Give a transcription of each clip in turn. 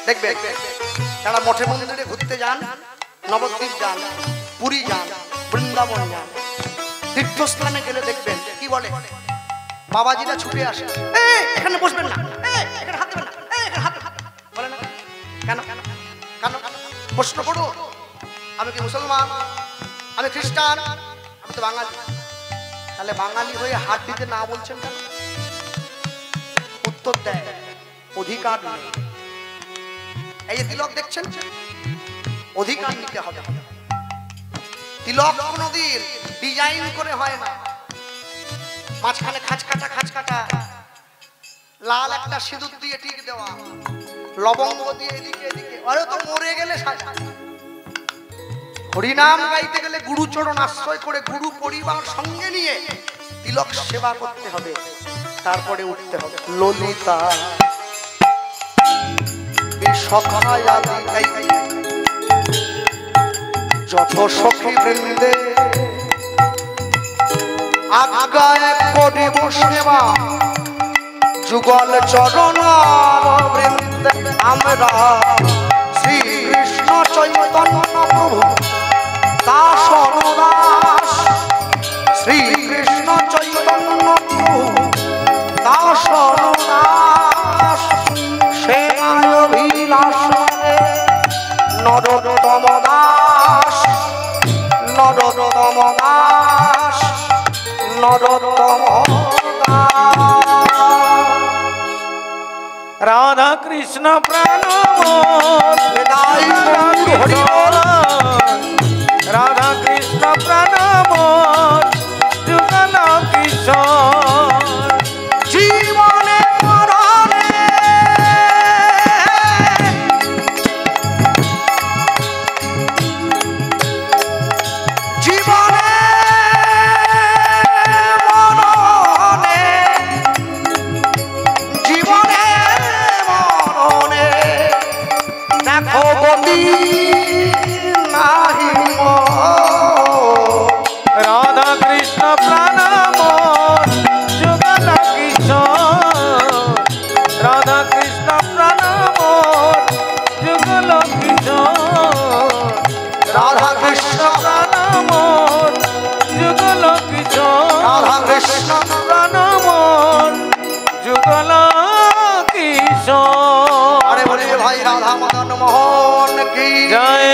দেখবেন যারা মঠে মন্দিরে ঘুরতে যান, নবদ্বীপ যান, পুরী যান, বৃন্দাবন যান, তীর্থস্থানে গেলে দেখবেন কি বলে, বাবাজিরা ছুটে আসে, এখানে বসবেন না, এখানে হাত দেবেন না, এখানে হাত বলে না কেন? কেন কেন প্রশ্ন করো, আমি কি মুসলমান, আমি খ্রিস্টান, আমি তো বাঙালি, তাহলে বাঙালি হয়ে হাত দিতে না বলছেন কেন? উত্তর দেয় অধিকার নেই। এই যে তিলক দেখছেন, অধিকার নিতে হবে। তিলক কোনদিন ডিজাইন করে হয় না, মাঝখানে খাঁচ কাটা লাল একটা সিঁদুর দিয়ে টিক দেওয়া, লবঙ্গ দিয়ে এদিকে এদিকে, আরে তো মরে গেলে সাজা। হরিনাম গাইতে গেলে গুরুচরণ আশ্রয় করে গুরু পরিবার সঙ্গে নিয়ে তিলক সেবা করতে হবে, তারপরে উঠতে হবে। ললিতা যত সখী বৃন্দে আজ্ঞায় করিব সেবা, যুগল চরণ বৃন্দে আমরা শ্রীকৃষ্ণ চৈতন্য প্রভু দাস অনুদাস, শ্রীকৃষ্ণ চৈতন্য প্রভু দাস অনুদাস, সেনায় অভিলাষ নরোত্তম দাস, নরোত্তম দাস, নরোত্তম রাধা কৃষ্ণ প্রাণ রাধা কৃষ্ণ প্রাণ যুগল কিশোর, জীবনে মরণে জীবনে মরণে জীবনে মরণে দেখো গতি নাহি রাধা কৃষ্ণ প্রাণ যুগল কিশোর, রাধা কৃষ্ণ প্রাণ যুগল কিশোর, রাধা কৃষ্ণ প্রাণ যুগল কিশোর, রাধা কৃষ্ণ প্রাণ যুগল কিশোর। আরে বলে ভাই রাধা মদন মোহন কি জয়,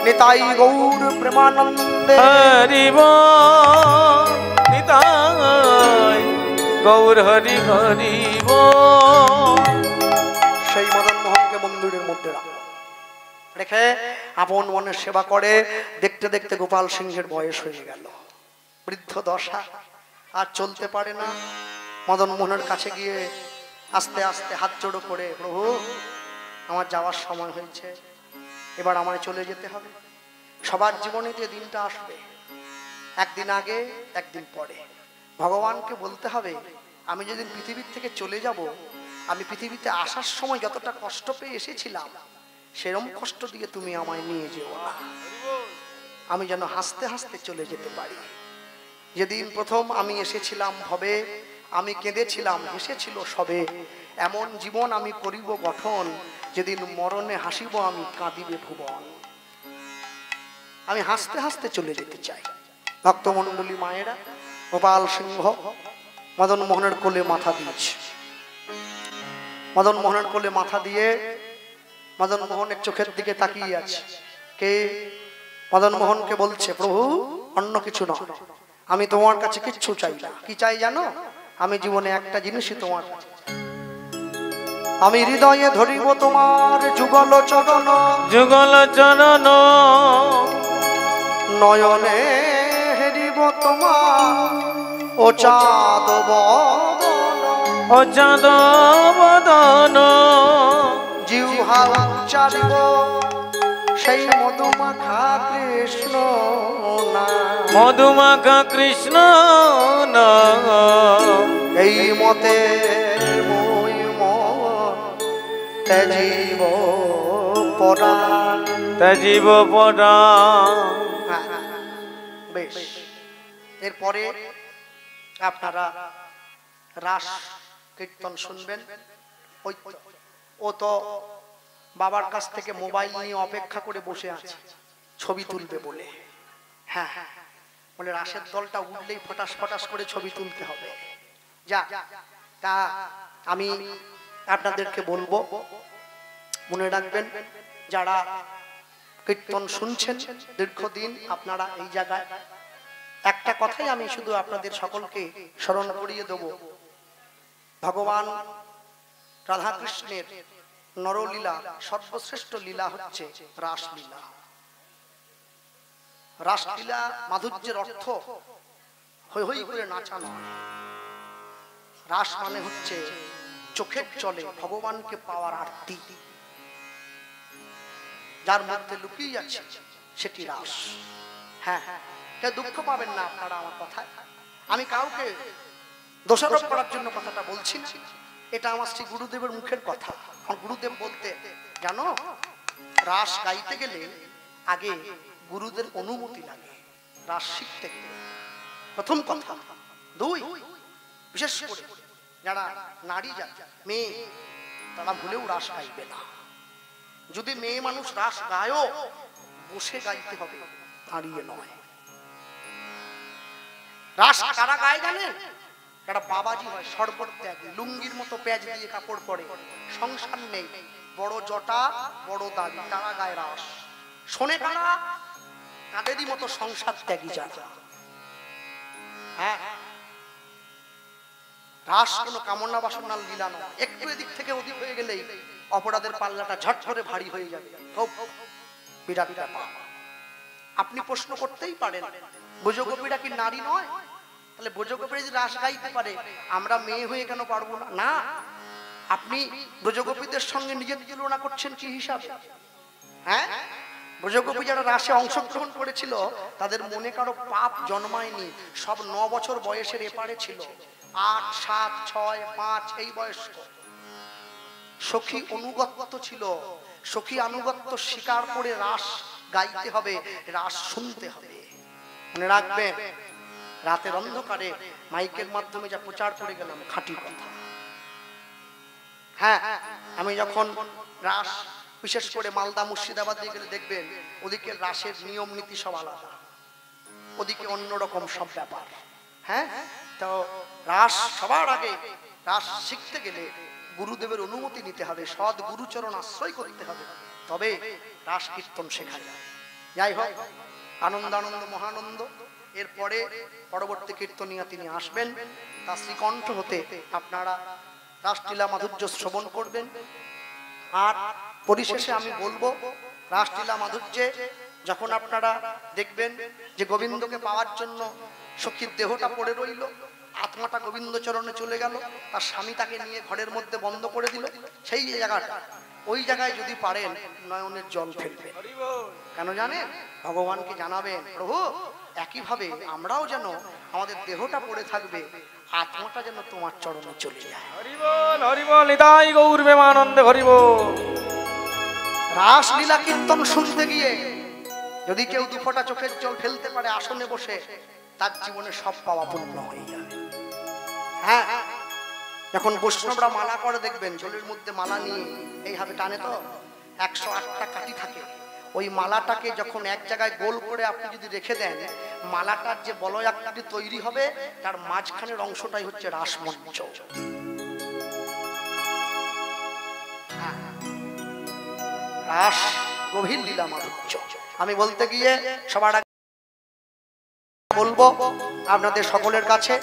নিতাই গৌর প্রেমানন্দে হরি বল, নিতাই গৌর হরি হরি বল। সেই মদন মোহনকে মন্দিরের মধ্যে রেখে আপন মনের সেবা করে। দেখতে দেখতে গোপাল সিংহের বয়স হয়ে গেল, বৃদ্ধ দশা, আর চলতে পারে না। মদন মোহনের কাছে গিয়ে আস্তে আস্তে হাত জোড়ো করে, প্রভু আমার যাওয়ার সময় হয়েছে, এবার আমায় চলে যেতে হবে। সবার জীবনে যে দিনটা আসবে, একদিন আগে একদিন পরে, ভগবানকে বলতে হবে আমি যেদিন পৃথিবীর থেকে চলে যাব, আমি পৃথিবীতে আসার সময় যতটা কষ্ট পেয়ে এসেছিলাম সেরকম কষ্ট দিয়ে তুমি আমায় নিয়ে যেও না, আমি যেন হাসতে হাসতে চলে যেতে পারি। যেদিন প্রথম আমি এসেছিলাম ভবে, আমি কেঁদেছিলাম হেসেছিল সবে, এমন জীবন আমি করিব গঠন, যেদিন মরণে হাসিব আমি কাঁদিবে ভুবন। আমি হাসতে হাসতে চলে যেতে চাই। ভক্তমণ্ডলী মায়েরা, গোপাল সিংহ মদন মোহনের কোলে মাথা দিয়েছে। মদন মোহনের কোলে মাথা দিয়ে মদন মোহনের চোখের দিকে তাকিয়ে আছে। কে? মদন মোহনকে বলছে, প্রভু অন্য কিছু নয়, আমি তোমার কাছে কিচ্ছু চাই না। কি চাই জানো? আমি জীবনে একটা জিনিসই তোমার কাছে, আমি হৃদয়ে ধরিব তোমার যুগল চরণ, যুগল চরণ নয়নে হেরিব তোমার ও চাঁদ বদন, ও চাঁদ বদন, জিহ্বা উচ্চারিব সেই মধুমাখা কৃষ্ণ নাম, মধুমাখা কৃষ্ণ নাম, এই মতে ত্যাজিব পরাণ, ত্যাজিব পরাণ। বেশ, এরপরে আপনারা রাস কীর্তন শুনবেন। ও তো বাবার কাছ থেকে মোবাইল নিয়ে অপেক্ষা করে বসে আছে ছবি তুলবে বলে। হ্যাঁ, বলে রাসের দলটা উঠলেই ফটাস ফটাস করে ছবি তুলতে হবে। যা, তা আমি আপনাদেরকে বলবো, মনে রাখবেন, যারা কীর্তন শুনছেন দীর্ঘদিন, আপনারা এই জায়গায় একটা কথাই আমি শুধু আপনাদের সকলকে স্মরণ করিয়ে দেব, ভগবান রাধাকৃষ্ণের নরলীলা সর্বশ্রেষ্ঠ লীলা হচ্ছে রাসলীলা। রাসলীলা মাধুর্যের অর্থ হৈ হৈ করে নাচা নয়। রাস মানে হচ্ছে চোখের জলে ভগবানকে পাওয়ার আরতি, যার মধ্যে লুকিয়ে আছে সেটি রাস। হ্যাঁ, কেউ দুঃখ পাবেন না আপনারা আমার কথায়, আমি কাউকে দোষারোপ করার জন্য কথাটা বলছি না, এটা আমার শ্রী গুরুদেবের মুখের কথা। আমার গুরুদেব বলতে, জানো, রাস গাইতে গেলে আগে গুরুদের অনুমতি লাগে রাস শিখতে গেলে, প্রথম কথা। দুই, বিশেষ করে যারা নারী জাতি, মেয়ে, তারা ভুলেও রাস গাইবে না। যদি মেয়ে মানুষ রাস গায়ও, বসে গাইতে হবে, দাঁড়িয়ে নয়। রাস কারা গায় জানেন? যারা বাবাজি হয়, সর্বত্যাগী, লুঙ্গির মতো প্যাচ দিয়ে কাপড় পরে, সংসার নেই, বড় জটা বড় দাড়ি, তারা গায় রাস। শোনে কারা? তাদেরই মতো সংসার ত্যাগী যারা। হ্যাঁ, রাস কোনো কামনা বাসনার লীলা নয়। একটু এদিক থেকে ওদিক হয়ে গেলেই অপরাধের পাল্লাটা ঝট করে ভারী হয়ে যাবে, বিরাট ব্যাপার। আপনি প্রশ্ন করতেই পারেন, ব্রজগোপীরা কি নারী নয়? তাহলে ব্রজগোপীরা যদি রাস গাইতে পারে, আমরা মেয়ে হয়ে কেন পারবো না? না, আপনি ব্রজগোপীদের সঙ্গে নিজের তুলনা করছেন কি হিসাবে? হ্যাঁ, ব্রজগোপী যারা রাসে অংশগ্রহণ করেছিল, তাদের মনে কারো পাপ জন্মায়নি, সব 9 বছর বয়সের এপারে ছিল, 8, 7, 6, 5 এই বয়স্ক। সখী অনুগত্য ছিল, সখী আনুগত্য স্বীকার করে রাস গাইতে হবে, রাস শুনতে হবে। মনে রাখবেন, রাতের অন্ধকারে মাইকের মাধ্যমে যা প্রচার করে গেলাম খাঁটি কথা। হ্যাঁ, আমি যখন রাস, বিশেষ করে মালদা মুর্শিদাবাদ দিয়ে গেলে দেখবেন ওদিকে রাসের নিয়ম নীতি সব আলাদা, ওদিকে অন্যরকম সব ব্যাপার। হ্যাঁ, তো রাস সবার আগে রাস শিখতে গেলে গুরুদেবের অনুমতি নিতে হবে, সৎ গুরুচরণ আশ্রয় করতে হবে, তবে রাস কীর্তন শেখা যায়। যাই হোক, আনন্দ আনন্দ মহানন্দ। এরপরে পরবর্তী কীর্তনিয়া তিনি আসবেন, তার শ্রীকণ্ঠ হতে আপনারা রাসলীলা মাধুর্য শ্রবণ করবেন। আর পরিশেষে আমি বলবো, রাসলীলা মাধুর্যে যখন আপনারা দেখবেন যে গোবিন্দকে পাওয়ার জন্য সখীর দেহটা পড়ে রইল, আত্মাটা গোবিন্দ চরণে চলে গেল, তার স্বামী তাকে নিয়ে ঘরের মধ্যে বন্ধ করে দিল, সেই জায়গাটা, ওই জায়গায় যদি পারেন নয়নের জল ফেলবেন। কেন জানেন? ভগবানকে জানাবেন, প্রভু একইভাবে আমরাও যেন আমাদের দেহটা পড়ে থাকবে, আত্মাটা যেন তোমার চরণে চলে যায়। হরি বল, হরি বল, নিতাই গৌর প্রেমানন্দে হরি বল। রাসলীলা কীর্তন শুনতে গিয়ে যদি কেউ 2 ফোঁটা চোখের জল ফেলতে পারে আসনে বসে, তার জীবনে সব পাওয়া পূর্ণ হয়ে যাবে। হ্যাঁ, যখন বৈষ্ণবরা মালা করে দেখবেন, জলের মধ্যে মালা নিয়ে এইভাবে টানে, তো 108টা কাঠি থাকে, ওই মালাটাকে যখন এক জায়গায় গোল করে আপনি যদি রেখে দেন, মালাটার যে বলয় আকৃতি তৈরি হবে, তার মাঝখানের অংশটাই হচ্ছে রাসমঞ্চ। রাস গভীর লীলা মাধুর্য। আমি বলতে গিয়ে সবার আগে বলবো আপনাদের সকলের কাছে,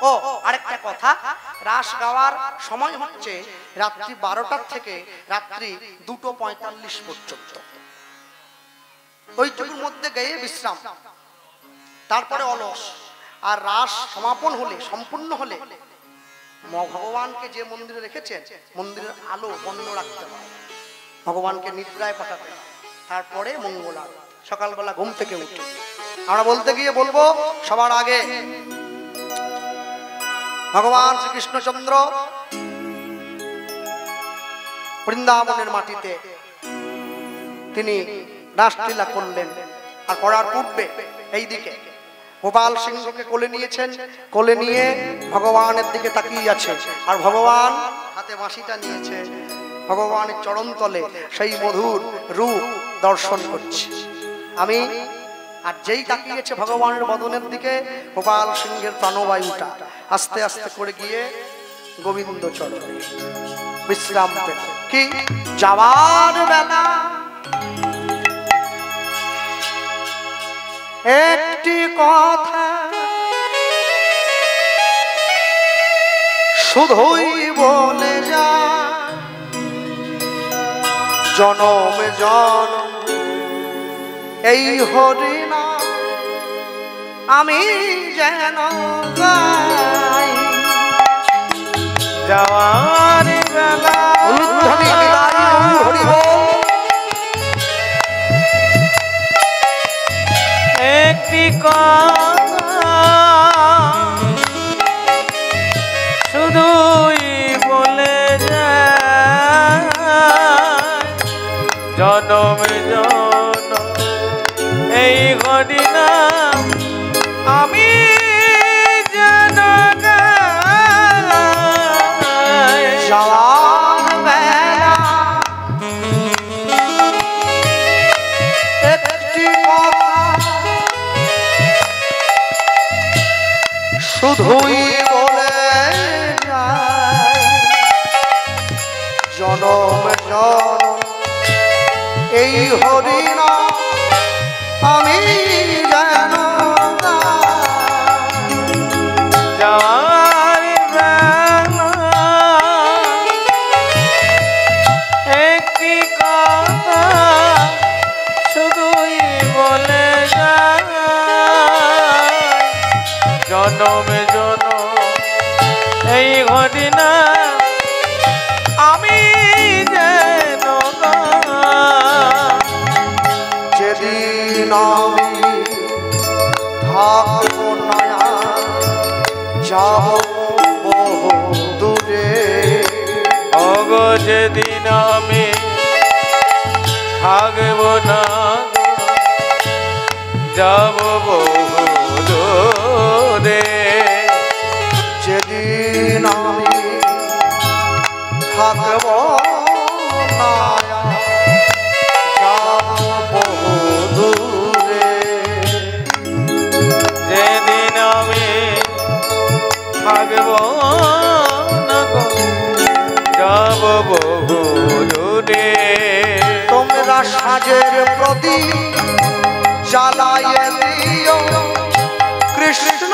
ও আরেকটা কথা, রাস গাওয়ার সময় হচ্ছে রাত্রি 12টা থেকে রাত্রি 2:45 পর্যন্ত। ওইটুকুর মধ্যে গিয়ে বিশ্রাম, তারপরে অলস। আর রাস সমাপন হলে, সম্পূর্ণ হলে, ভগবানকে যে মন্দিরে রেখেছেন মন্দিরের আলো বন্ধ রাখতে হয়, ভগবানকে নিদ্রায় পাঠাতে হয়, তারপরে মঙ্গল আরতি। সকালবেলা ঘুম থেকে উঠে আমরা বলতে গিয়ে বলবো, সবার আগে ভগবান শ্রীকৃষ্ণচন্দ্র বৃন্দাবনের মাটিতে তিনি রাসলীলা করলেন। আর করার পূর্বে এই দিকে গোপাল সিংহকে কোলে নিয়েছেন, কোলে নিয়ে ভগবানের দিকে তাকিয়ে আছে, আর ভগবান হাতে বাঁশিটা নিয়েছে। ভগবানের চরণতলে সেই মধুর রূপ দর্শন করছি আমি। আর যেই তাকিয়েছে ভগবানের বদনের দিকে, গোপাল সিংহের প্রাণবায়ুটা আস্তে আস্তে করে গিয়ে গোবিন্দ চরণে বিশ্রাম পেল। কি যাওয়ার বেলা একটি কথা শুধুই বলে যা, জনম জনম এই হরিনা আমি যেন গাই। যাওয়ার বেলা উলুধ্বনি বিদায় হরি বল। একটি কথা শুধুই বলে যায়, জনম জনম এই ঘটনা আমি যেন গাই। যাওয়ার বেলা একটি কথা শুধুই বলে যায়, জনম জনম এই হরিনা আমি যেন গাই। যাওয়ার বেলা একটি কথা শুধুই বলে যায়, জনম জনম এই ঘটনা আমি যেন গাই। যেদিন আমি থাকবো না যাব বহু দূরে, অগ যেদিন আমি থাকব না যাব বহু দূরে। যেদিন আমি থাকবো না যাব বহু দূরে, যেদিন আমি থাকব না গো যাব বহু দূরে। তোমরা সাজের প্রদীপ জ্বালায়ে দিও কৃষ্ণ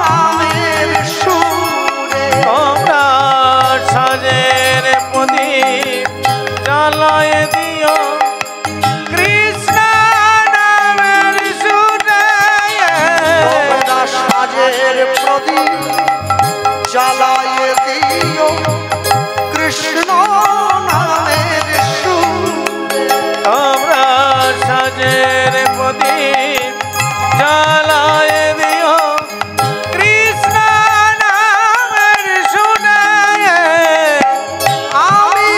নামের সুরে। তোমরা সাজের প্রদীপ জ্বালায় দিও কৃষ্ণ নামের সুরে। তোমরা সাজের প্রদীপ জ্বালায়ে দিও কৃষ্ণ নামের সুরে। তোমরা সাজের প্রদীপ জ্বালায় দিও কৃষ্ণ নামের সুরে। আমি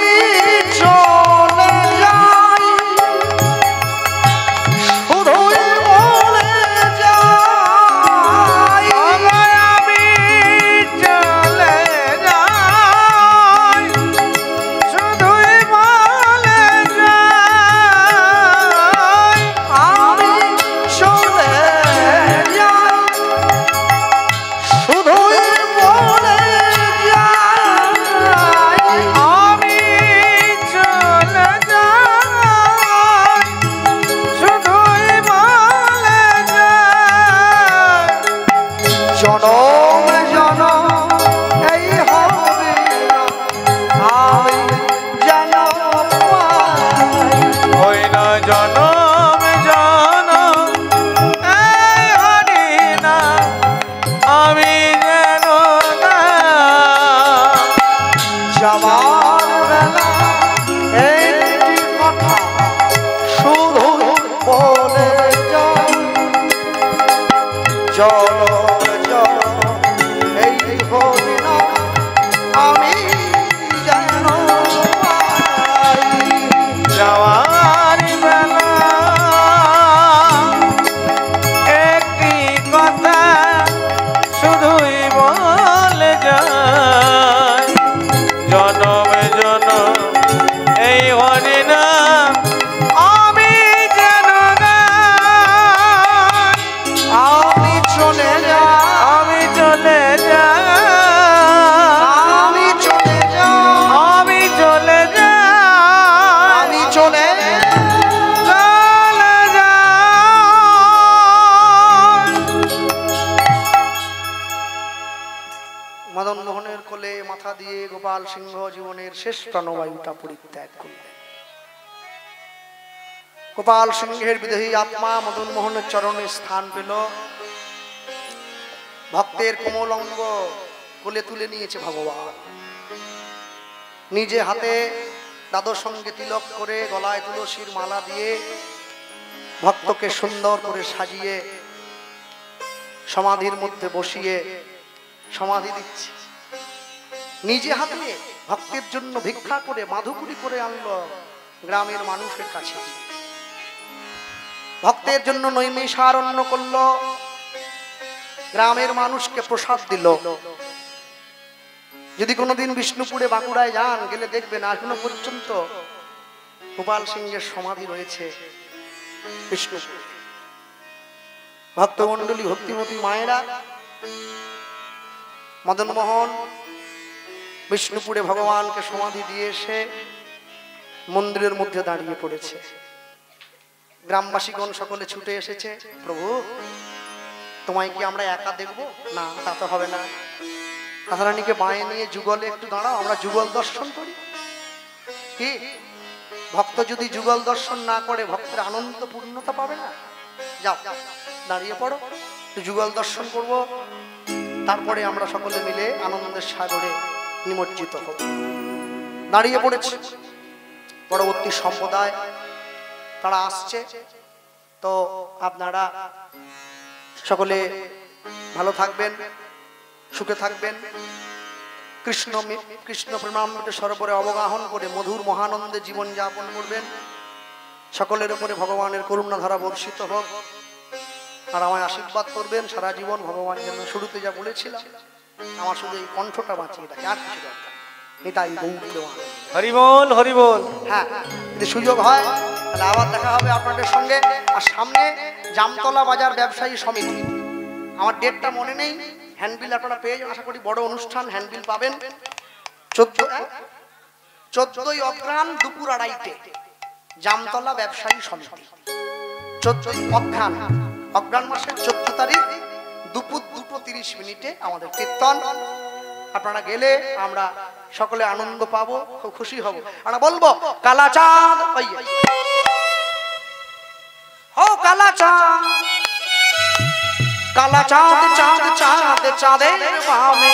চলে চলে মদন মোহনের কোলে মাথা দিয়ে গোপাল সিংহ জীবনের শেষ প্রাণবায়ুটা পরিত্যাগ করলেন। গোপাল সিংহের বিদেহী আত্মা মদন মোহনের চরণে স্থান পেল। ভক্তের কোমল অঙ্গ কোলে তুলে নিয়েছে ভগবান। নিজে হাতে দাদর সঙ্গে তিলক করে গলায় তুলসীর মালা দিয়ে ভক্তকে সুন্দর করে সাজিয়ে সমাধির মধ্যে বসিয়ে সমাধি দিচ্ছে। নিজে হাতে ভক্তের জন্য ভিক্ষা করে মাধুকুরি করে আনলো গ্রামের মানুষের কাছে। ভক্তের জন্য নৈমিষারণ্য করলো, গ্রামের মানুষকে প্রসাদ দিল। যদি কোনোদিন বিষ্ণুপুরে বাঁকুড়ায় যান, গেলে দেখবেন এখনো পর্যন্ত গোপাল সিংহের সমাধি রয়েছে বিষ্ণুপুরে। ভক্তমণ্ডলী, ভক্তিমতী মায়েরা, মদন মোহন বিষ্ণুপুরে ভগবানকে সমাধি দিয়ে এসে মন্দিরের মধ্যে দাঁড়িয়ে পড়েছে। গ্রামবাসীগণ সকলে ছুটে এসেছে। প্রভু, তোমায় কি আমরা একা দেখব? না, তা তো হবে না। রাধারানীকে বাঁয়ে নিয়ে যুগলে একটু দাঁড়াও, আমরা যুগল দর্শন করি। কি ভক্ত যদি যুগল দর্শন না করে ভক্তের আনন্দ পূর্ণতা পাবে না? যাও, দাঁড়িয়ে পড়ো, যুগল দর্শন করব, তারপরে আমরা সকলে মিলে আনন্দের সাগরে নিমজ্জিত হব। দাঁড়িয়ে পড়েছে। পরবর্তী সম্প্রদায় তারা আসছে। তো আপনারা সকলে ভালো থাকবেন, সুখে থাকবেন। কৃষ্ণ প্রেমামৃত সরোবরে অবগাহন করে মধুর মহানন্দে জীবন যাপন করবেন। সকলের উপরে ভগবানের করুণাধারা বর্ষিত হোক। আর আমায় আশীর্বাদ করবেন সারা জীবন। ভগবান যেন শুরুতে যা বলেছিলাম, আমার শুধু এই কণ্ঠটা বাঁচিয়ে রাখে, আর কিছু দরকার নিতাই গৌর প্রেমানন্দ। হরি বল, হরি বল। হ্যাঁ, যদি সুযোগ হয় তাহলে আবার দেখা হবে আপনাদের সঙ্গে। আর সামনে জামতলা বাজার ব্যবসায়ী সমিতি, আমার ডেটটা মনে নেই, হ্যান্ডবিল আপনারা পেয়ে যান, আশা করি বড় অনুষ্ঠান, হ্যান্ডবিল পাবেন। 14ই অগ্রহায়ণ দুপুর 2:30 জামতলা ব্যবসায়ী সমিতি। 14ই অগ্রহায়ণ মাসের 14 তারিখ দুপুর 2:30 আমাদের কীর্তন। আপনারা গেলে আমরা সকলে আনন্দ পাবো, খুব খুশি হব। আমরা বলবো কালা চাঁদ, ও কালা চাঁদ, কালা চাঁদ, চাঁদ চাঁদ চাঁদের বামে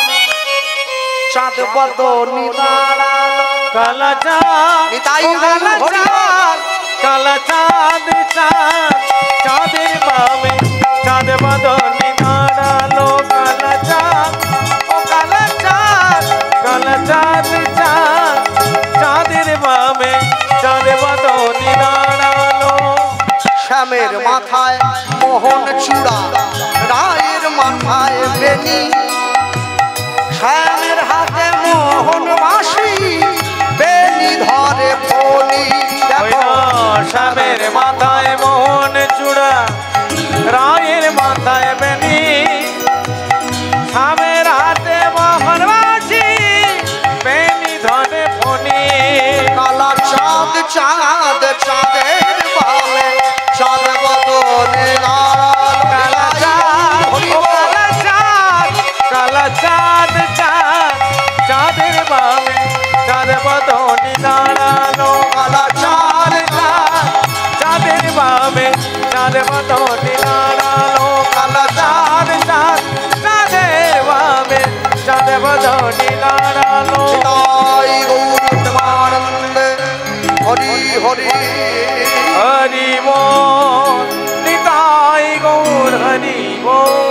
চাঁদ বদনি দাঁড়ালো। কালা চাঁদ, নিতাই কালা চাঁদ, কালা চাঁদ, চাঁদ চাঁদের বামে চাঁদ বদনি দাঁড়ালো। কালা চাঁদ, ও কালা চাঁদ, কালা চাঁদ, চাঁদ চাঁদের বামে চাঁদ বদনি দাঁড়ালো। শ্যামের মাথায় মোহন চূড়া, রায়ের মাথায় বেনি, শ্যামের হাতে মোহন বাঁশি, বেনি ধরে ফণি। শ্যামের মাথায় মোহন চূড়া, রায়ের মাথায় বেনি, শ্যামের হাতে মোহন বাঁশি, বেনি ধরে ফণি। কালা চাঁদ, চাঁদ চাঁদের বামে চাঁদ বদনে দাঁড়ালো। কালা চাঁদ, কালা চাঁদ, কালা চাঁদ, চাঁদ চাঁদের বামে চাঁদ বদনি দাঁড়ালো। কালা চাঁদ, চাঁদ চাঁদের বামে চাঁদ বদনি দাঁড়ালো। কালা চাঁদ, চাঁদ চাঁদের বামে চাঁদ বদনি দাঁড়ালো। নিতাই গৌর প্রেমানন্দে হরি হরি হরি বল, নিতাই গৌর হরি বল।